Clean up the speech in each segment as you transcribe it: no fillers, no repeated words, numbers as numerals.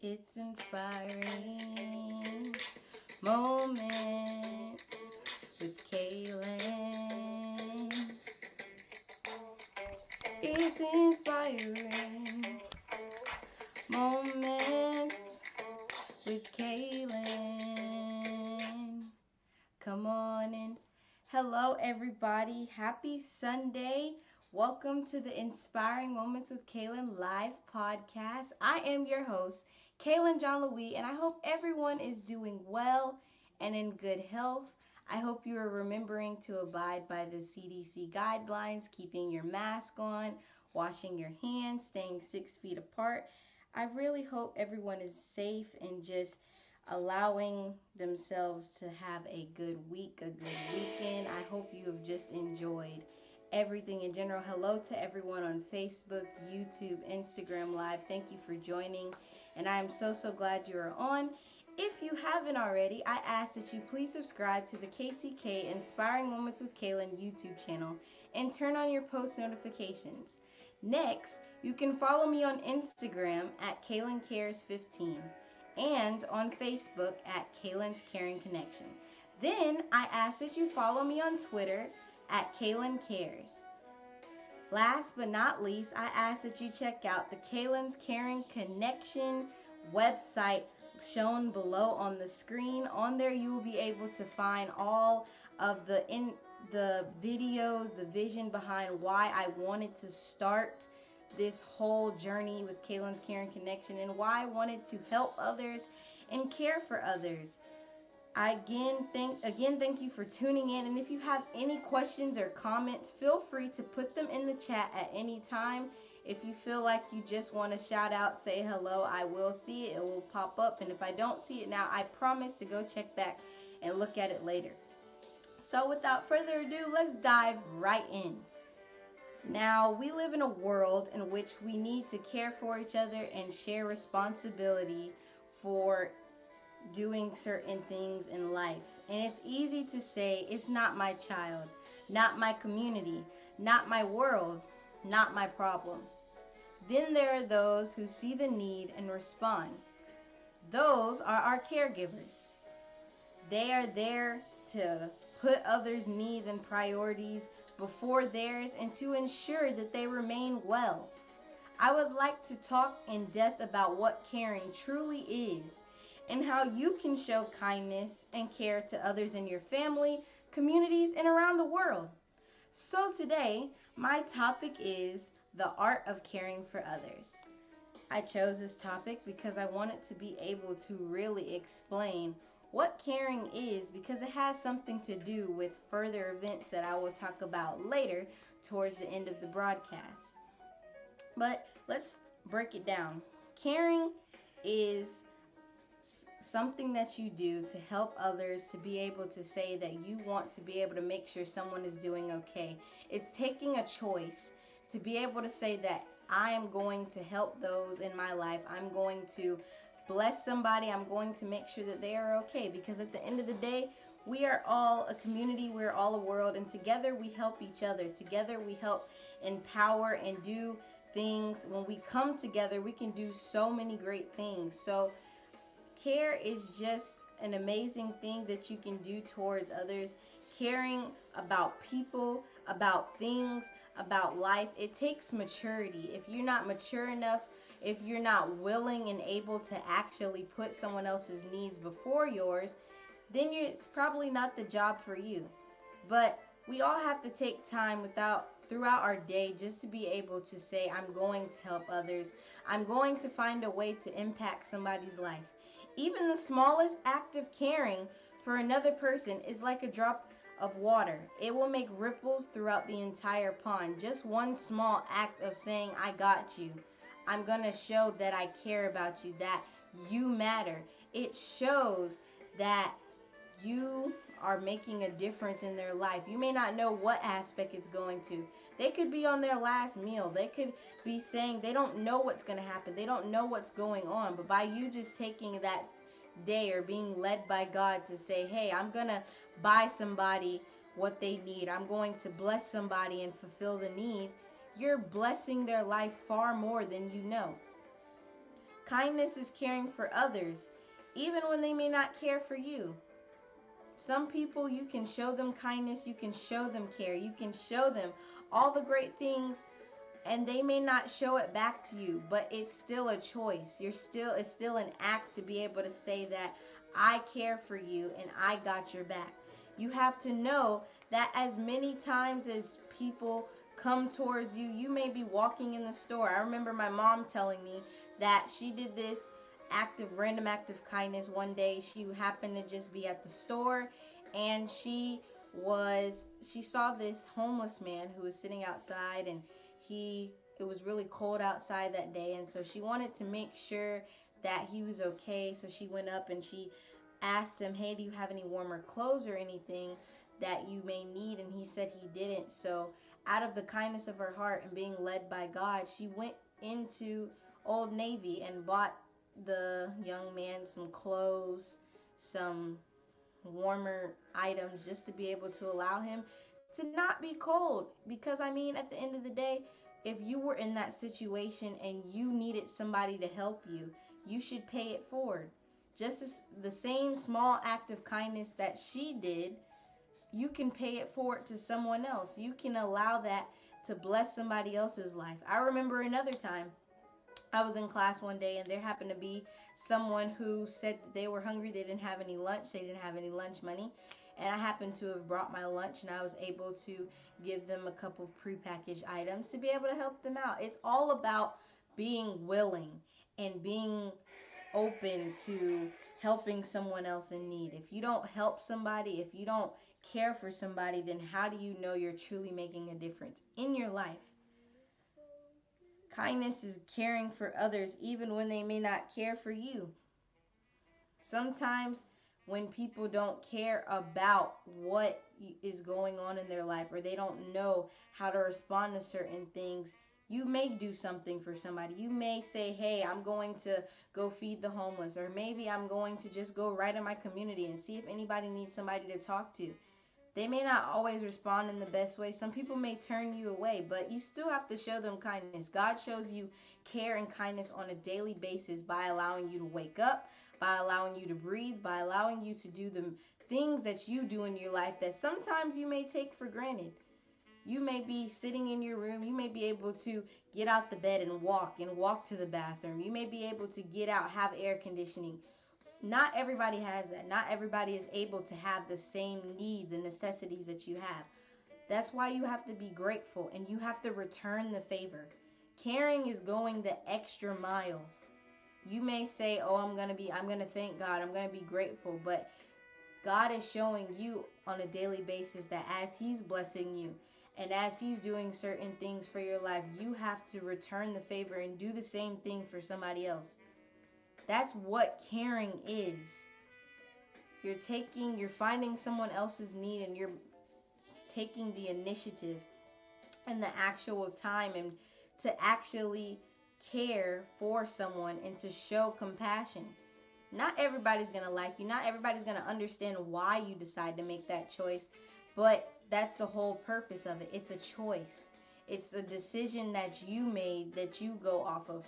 It's inspiring moments with Kaylin. It's inspiring moments with Kaylin. Come on in. Hello, everybody. Happy Sunday. Welcome to the Inspiring Moments with Kaylin live podcast. I am your host, Kaylin John Louis, and I hope everyone is doing well and in good health. I hope you are remembering to abide by the CDC guidelines, keeping your mask on, washing your hands, staying 6 feet apart. I really hope everyone is safe and just allowing themselves to have a good week, a good weekend. I hope you have just enjoyed everything in general. Hello to everyone on Facebook, YouTube, Instagram Live. Thank you for joining, and I am so glad you are on. If you haven't already, I ask that you please subscribe to the KCK Inspiring Moments with Kaylin YouTube channel and turn on your post notifications. Next, you can follow me on Instagram at KaylinCares15 and on Facebook at Kaylin's Caring Connection. Then I ask that you follow me on Twitter at Kaylin Cares. Last but not least, I ask that you check out the Kaylin's Caring Connection website shown below on the screen. On there you will be able to find all of the videos, the vision behind why I wanted to start this whole journey with Kaylin's Caring Connection and why I wanted to help others and care for others. Again, thank you for tuning in. And if you have any questions or comments, feel free to put them in the chat at any time. If you feel like you just want to shout out, say hello, I will see it. It will pop up. And if I don't see it now, I promise to go check back and look at it later. So without further ado, let's dive right in. Now, we live in a world in which we need to care for each other and share responsibility for doing certain things in life. And it's easy to say, it's not my child, not my community, not my world, not my problem. Then there are those who see the need and respond. Those are our caregivers. They are there to put others' needs and priorities before theirs and to ensure that they remain well. I would like to talk in depth about what caring truly is and how you can show kindness and care to others in your family, communities, and around the world. So today, my topic is the art of caring for others. I chose this topic because I wanted to be able to really explain what caring is, because it has something to do with further events that I will talk about later towards the end of the broadcast. But let's break it down. Caring is something that you do to help others to be able to say that you want to be able to make sure someone is doing okay. It's taking a choice to be able to say that I am going to help those in my life. I'm going to bless somebody. I'm going to make sure that they are okay, because at the end of the day, we are all a community, we're all a world, and together we help each other. Together we help empower and do things. When we come together, we can do so many great things. So care is just an amazing thing that you can do towards others. Caring about people, about things, about life, it takes maturity. If you're not mature enough, if you're not willing and able to actually put someone else's needs before yours, then it's probably not the job for you. But we all have to take time throughout our day just to be able to say, I'm going to help others. I'm going to find a way to impact somebody's life. Even the smallest act of caring for another person is like a drop of water. It will make ripples throughout the entire pond. Just one small act of saying, I got you. I'm going to show that I care about you, that you matter. It shows that you are making a difference in their life. You may not know what aspect it's going to. They could be on their last meal. They could be saying they don't know what's going to happen. They don't know what's going on. But by you just taking that day or being led by God to say, hey, I'm going to buy somebody what they need. I'm going to bless somebody and fulfill the need. You're blessing their life far more than you know. Kindness is caring for others, even when they may not care for you. Some people, you can show them kindness, you can show them care, you can show them all the great things, and they may not show it back to you, but it's still a choice. It's still an act to be able to say that I care for you and I got your back. You have to know that as many times as people come towards you, you may be walking in the store. I remember my mom telling me that she did this random act of kindness one day. She happened to just be at the store, and she saw this homeless man who was sitting outside, and it was really cold outside that day, and so she wanted to make sure that he was okay. So she went up and she asked him, hey, do you have any warmer clothes or anything that you may need? And he said he didn't. So out of the kindness of her heart and being led by God, she went into Old Navy and bought the young man some clothes, some warmer items, just to be able to allow him to not be cold. Because I mean, at the end of the day, if you were in that situation and you needed somebody to help you, you should pay it forward. Just as the same small act of kindness that she did, you can pay it forward to someone else. You can allow that to bless somebody else's life. I remember another time I was in class one day, and there happened to be someone who said that they were hungry. They didn't have any lunch. They didn't have any lunch money. And I happened to have brought my lunch, and I was able to give them a couple of prepackaged items to be able to help them out. It's all about being willing and being open to helping someone else in need. If you don't help somebody, if you don't care for somebody, then how do you know you're truly making a difference in your life? Kindness is caring for others even when they may not care for you. Sometimes when people don't care about what is going on in their life, or they don't know how to respond to certain things, you may do something for somebody. You may say, hey, I'm going to go feed the homeless, or maybe I'm going to just go right in my community and see if anybody needs somebody to talk to. They may not always respond in the best way. Some people may turn you away, but you still have to show them kindness. God shows you care and kindness on a daily basis by allowing you to wake up, by allowing you to breathe, by allowing you to do the things that you do in your life that sometimes you may take for granted. You may be sitting in your room. You may be able to get out the bed and walk to the bathroom. You may be able to get out, have air conditioning. Not everybody has that. Not everybody is able to have the same needs and necessities that you have. That's why you have to be grateful, and you have to return the favor. Caring is going the extra mile. You may say, oh, I'm going to thank God. I'm going to be grateful. But God is showing you on a daily basis that as He's blessing you and as He's doing certain things for your life, you have to return the favor and do the same thing for somebody else. That's what caring is. You're finding someone else's need, and you're taking the initiative and the actual time and to actually care for someone and to show compassion. Not everybody's going to like you. Not everybody's going to understand why you decide to make that choice, but that's the whole purpose of it. It's a choice. It's a decision that you made that you go off of.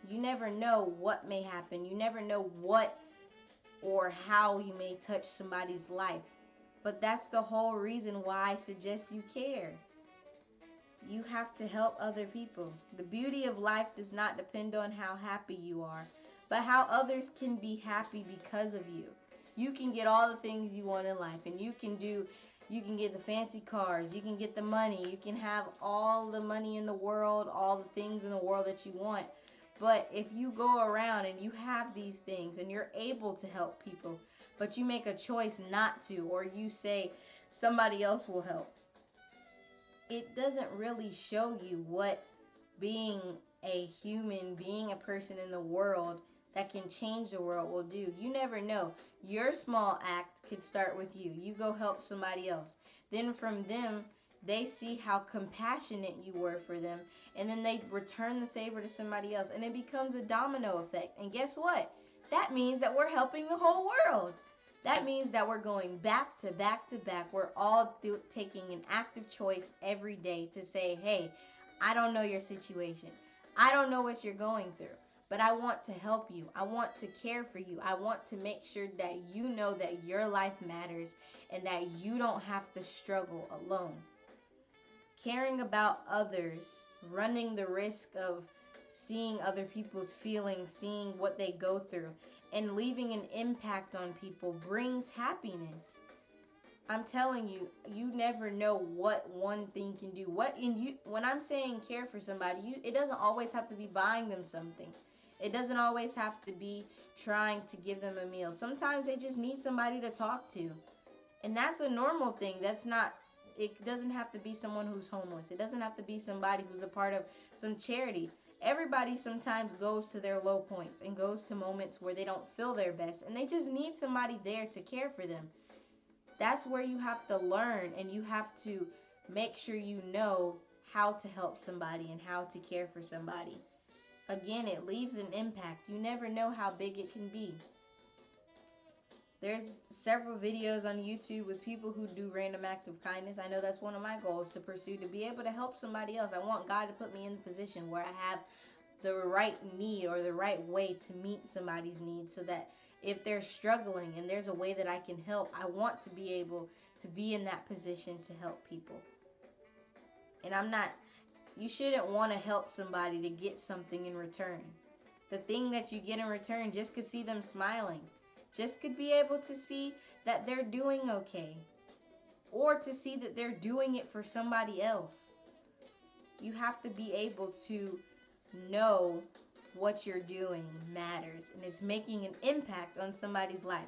You never know what may happen. You never know what or how you may touch somebody's life. But that's the whole reason why I suggest you care. You have to help other people. The beauty of life does not depend on how happy you are, but how others can be happy because of you. You can get all the things you want in life, and you can get the fancy cars, you can get the money, you can have all the money in the world, all the things in the world that you want. But if you go around and you have these things and you're able to help people, but you make a choice not to, or you say somebody else will help, it doesn't really show you what being a human, being a person in the world that can change the world will do. You never know. Your small act could start with you. You go help somebody else. Then from them, they see how compassionate you were for them, and then they return the favor to somebody else, and it becomes a domino effect. And guess what? That means that we're helping the whole world. That means that we're going back to back to back. We're all taking an active choice every day to say, hey, I don't know your situation. I don't know what you're going through, but I want to help you. I want to care for you. I want to make sure that you know that your life matters and that you don't have to struggle alone. Caring about others, running the risk of seeing other people's feelings, seeing what they go through, and leaving an impact on people brings happiness. I'm telling you, you never know what one thing can do. When I'm saying care for somebody, it doesn't always have to be buying them something. It doesn't always have to be trying to give them a meal. Sometimes they just need somebody to talk to. And that's a normal thing. It doesn't have to be someone who's homeless. It doesn't have to be somebody who's a part of some charity. Everybody sometimes goes to their low points and goes to moments where they don't feel their best, and they just need somebody there to care for them. That's where you have to learn, and you have to make sure you know how to help somebody and how to care for somebody. Again, it leaves an impact. You never know how big it can be. There's several videos on YouTube with people who do random acts of kindness. I know that's one of my goals to pursue, to be able to help somebody else. I want God to put me in the position where I have the right need or the right way to meet somebody's needs, so that if they're struggling and there's a way that I can help, I want to be able to be in that position to help people. And you shouldn't want to help somebody to get something in return. The thing that you get in return just could see them smiling. Just could be able to see that they're doing okay. Or to see that they're doing it for somebody else. You have to be able to know what you're doing matters and it's making an impact on somebody's life.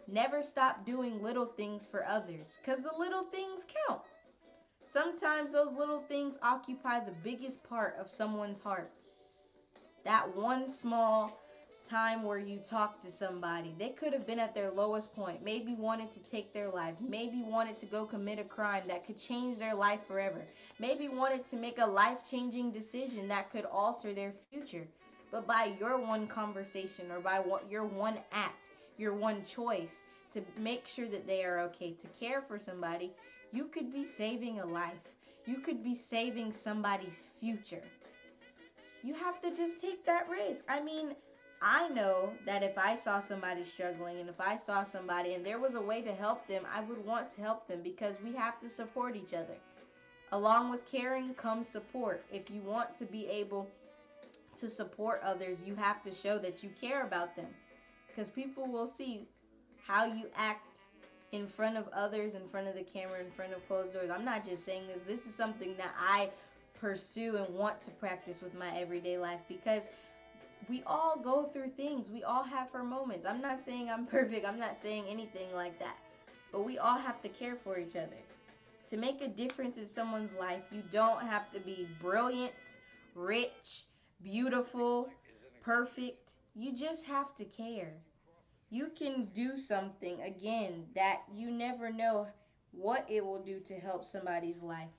Never stop doing little things for others, because the little things count. Sometimes those little things occupy the biggest part of someone's heart. That one small time where you talk to somebody, they could have been at their lowest point, maybe wanted to take their life, maybe wanted to go commit a crime that could change their life forever, maybe wanted to make a life-changing decision that could alter their future. But by your one conversation, or by your one act, your one choice to make sure that they are okay, to care for somebody, you could be saving a life. You could be saving somebody's future. You have to just take that risk. I mean, I know that if I saw somebody struggling, and if I saw somebody and there was a way to help them, I would want to help them, because we have to support each other. Along with caring comes support. If you want to be able to support others, you have to show that you care about them, because people will see how you act in front of others, in front of the camera, in front of closed doors. I'm not just saying this. This is something that I pursue and want to practice with my everyday life, because we all go through things. We all have our moments. I'm not saying I'm perfect. I'm not saying anything like that. But we all have to care for each other. To make a difference in someone's life, you don't have to be brilliant, rich, beautiful, perfect. You just have to care. You can do something, again, that you never know what it will do to help somebody's life,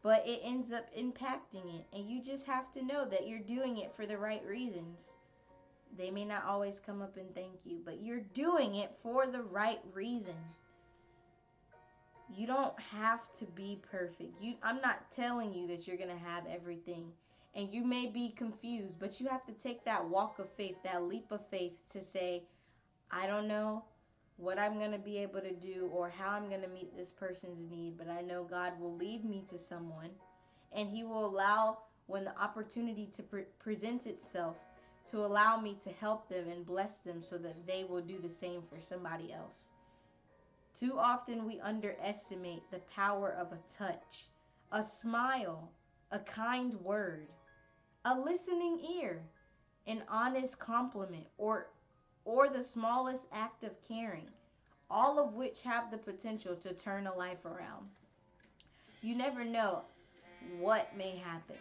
but it ends up impacting it, and you just have to know that you're doing it for the right reasons. They may not always come up and thank you, but you're doing it for the right reason. You don't have to be perfect. I'm not telling you that you're going to have everything, and you may be confused, but you have to take that walk of faith, that leap of faith, to say, I don't know what I'm going to be able to do or how I'm going to meet this person's need, but I know God will lead me to someone, and He will allow, when the opportunity to presents itself, to allow me to help them and bless them so that they will do the same for somebody else. Too often we underestimate the power of a touch, a smile, a kind word, a listening ear, an honest compliment, or the smallest act of caring. all of which have the potential to turn a life around. You never know what may happen.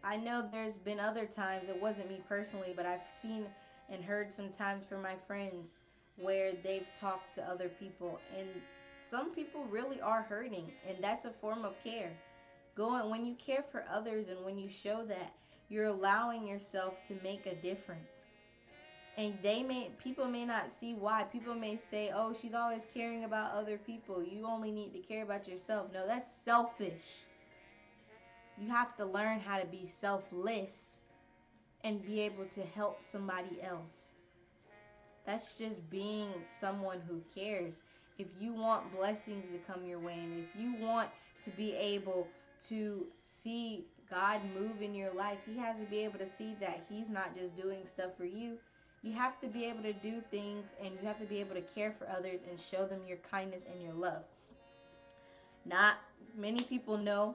I know there's been other times, it wasn't me personally, but I've seen and heard sometimes from my friends where they've talked to other people, and some people really are hurting, and that's a form of care. When you care for others and when you show that, you're allowing yourself to make a difference. And people may not see why. People may say, "Oh, she's always caring about other people. You only need to care about yourself." No, that's selfish. You have to learn how to be selfless and be able to help somebody else. That's just being someone who cares. If you want blessings to come your way, and if you want to be able to see God move in your life, He has to be able to see that He's not just doing stuff for you. You have to be able to do things, and you have to be able to care for others and show them your kindness and your love. Not many people know,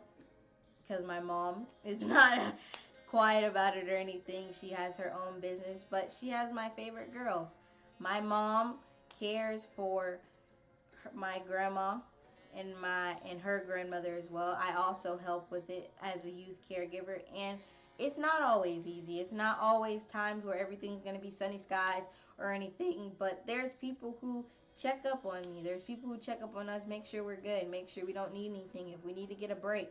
because my mom is not quiet about it or anything. She has her own business, but she has my favorite girls. My mom cares for my grandma and her grandmother as well. I also help with it as a youth caregiver, and it's not always easy. It's not always times where everything's going to be sunny skies or anything, but there's people who check up on me. There's people who check up on us, make sure we're good, make sure we don't need anything, if we need to get a break.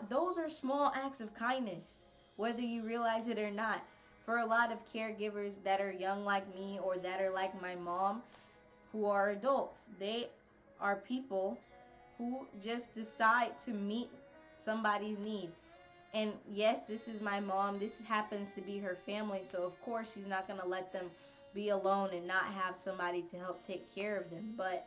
Those are small acts of kindness, whether you realize it or not. For a lot of caregivers that are young like me or that are like my mom, who are adults, they are people who just decide to meet somebody's need. And yes, this is my mom. This happens to be her family, so of course she's not going to let them be alone and not have somebody to help take care of them. But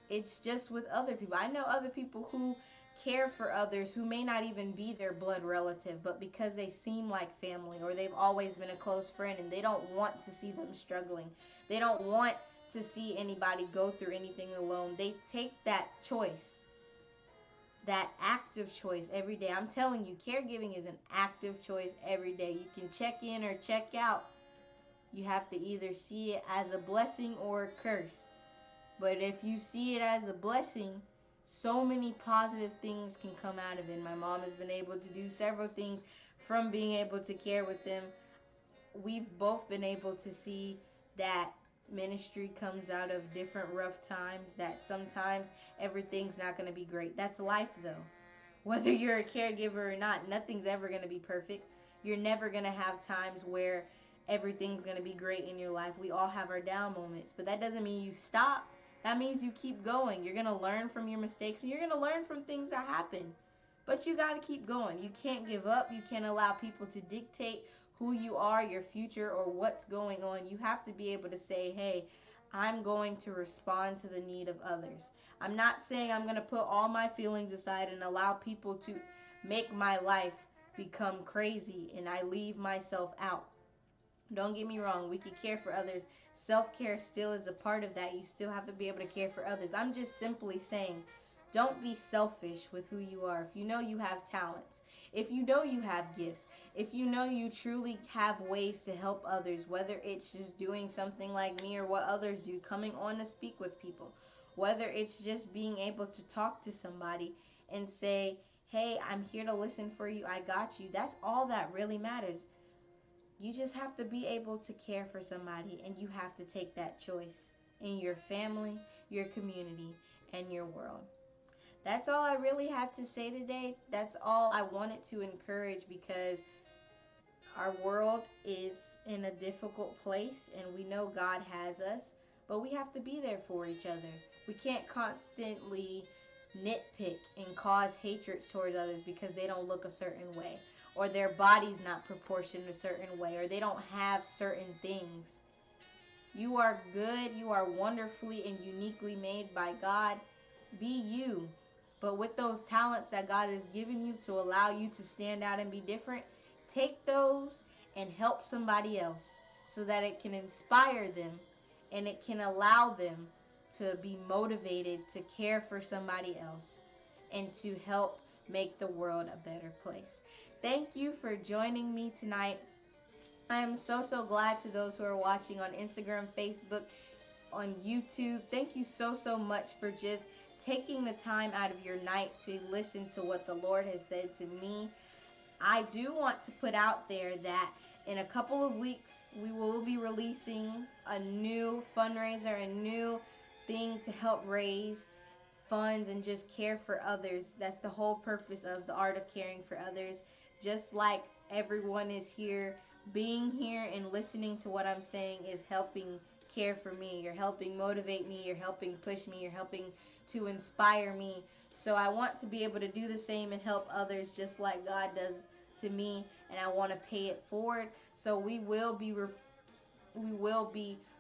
it's just with other people. I know other people who care for others who may not even be their blood relative, but because they seem like family or they've always been a close friend, and they don't want to see them struggling. They don't want to see anybody go through anything alone. They take that choice, that active choice every day. I'm telling you, caregiving is an active choice every day. You can check in or check out. You have to either see it as a blessing or a curse. But if you see it as a blessing, so many positive things can come out of it. My mom has been able to do several things from being able to care with them. We've both been able to see that ministry comes out of different rough times, that sometimes everything's not going to be great. That's life, though. Whether you're a caregiver or not, nothing's ever going to be perfect. You're never going to have times where everything's going to be great in your life. We all have our down moments, but that doesn't mean you stop. That means you keep going. You're going to learn from your mistakes, and you're going to learn from things that happen. But you got to keep going. You can't give up. You can't allow people to dictate who you are, your future, or what's going on. You have to be able to say, hey, I'm going to respond to the need of others. I'm not saying I'm going to put all my feelings aside and allow people to make my life become crazy and I leave myself out. Don't get me wrong, we can care for others. Self-care still is a part of that. You still have to be able to care for others. I'm just simply saying, don't be selfish with who you are. If you know you have talents, if you know you have gifts, if you know you truly have ways to help others, whether it's just doing something like me or what others do, coming on to speak with people, whether it's just being able to talk to somebody and say, hey, I'm here to listen for you, I got you. That's all that really matters. You just have to be able to care for somebody, and you have to take that choice in your family, your community, and your world. That's all I really had to say today. That's all I wanted to encourage, because our world is in a difficult place, and we know God has us, but we have to be there for each other. We can't constantly nitpick and cause hatred towards others because they don't look a certain way, or their body's not proportioned a certain way, or they don't have certain things. You are good. You are wonderfully and uniquely made by God. Be you. But with those talents that God has given you to allow you to stand out and be different, take those and help somebody else so that it can inspire them and it can allow them to be motivated to care for somebody else and to help make the world a better place. Thank you for joining me tonight. I am so glad to those who are watching on Instagram, Facebook, on YouTube. Thank you so much for just taking the time out of your night to listen to what the Lord has said to me. I do want to put out there that in a couple of weeks we will be releasing a new fundraiser, a new thing to help raise funds and just care for others. That's the whole purpose of the art of caring for others. Just like everyone is here, being here and listening to what I'm saying is helping care for me. You're helping motivate me. You're helping push me. You're helping to inspire me. So I want to be able to do the same and help others just like God does to me, and I want to pay it forward. So we will be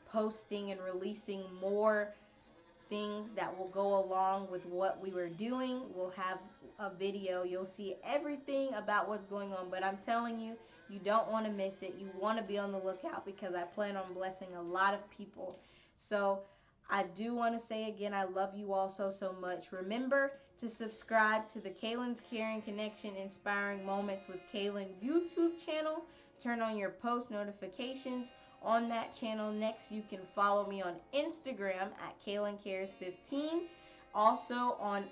posting and releasing more things that will go along with what we were doing. We'll have a video. You'll see everything about what's going on, but I'm telling you, you don't want to miss it. You want to be on the lookout because I plan on blessing a lot of people. So I do want to say again, I love you all so much. Remember to subscribe to the Kaylin's Caring Connection Inspiring Moments with Kaylin YouTube channel. Turn on your post notifications on that channel. Next, you can follow me on Instagram at KaylinCares15. Also on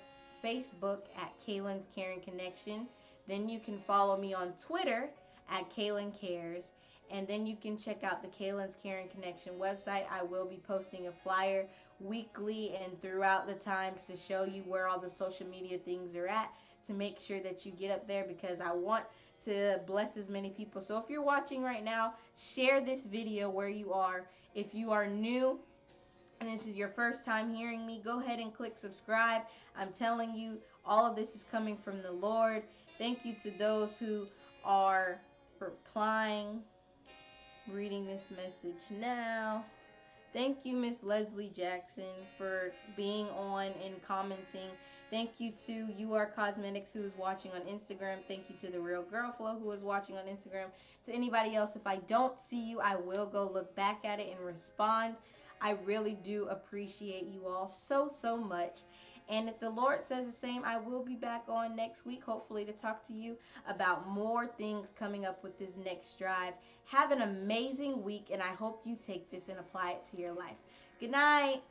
Facebook at Kaylin's Caring Connection. Then you can follow me on Twitter at Kaylin Cares. And then you can check out the Kaylin's Caring Connection website. I will be posting a flyer weekly and throughout the times to show you where all the social media things are at, to make sure that you get up there because I want to bless as many people. So if you're watching right now, share this video where you are. If you are new and this is your first time hearing me, go ahead and click subscribe. I'm telling you, all of this is coming from the Lord. Thank you to those who are replying. Reading this message now. Thank you, Miss Leslie Jackson, for being on and commenting. Thank you to You Are Cosmetics, who is watching on Instagram. Thank you to The Real Girl Flow, who is watching on Instagram. To anybody else, if I don't see you, I will go look back at it and respond. I really do appreciate you all so much. And if the Lord says the same, I will be back on next week, hopefully, to talk to you about more things coming up with this next drive. Have an amazing week, and I hope you take this and apply it to your life. Good night.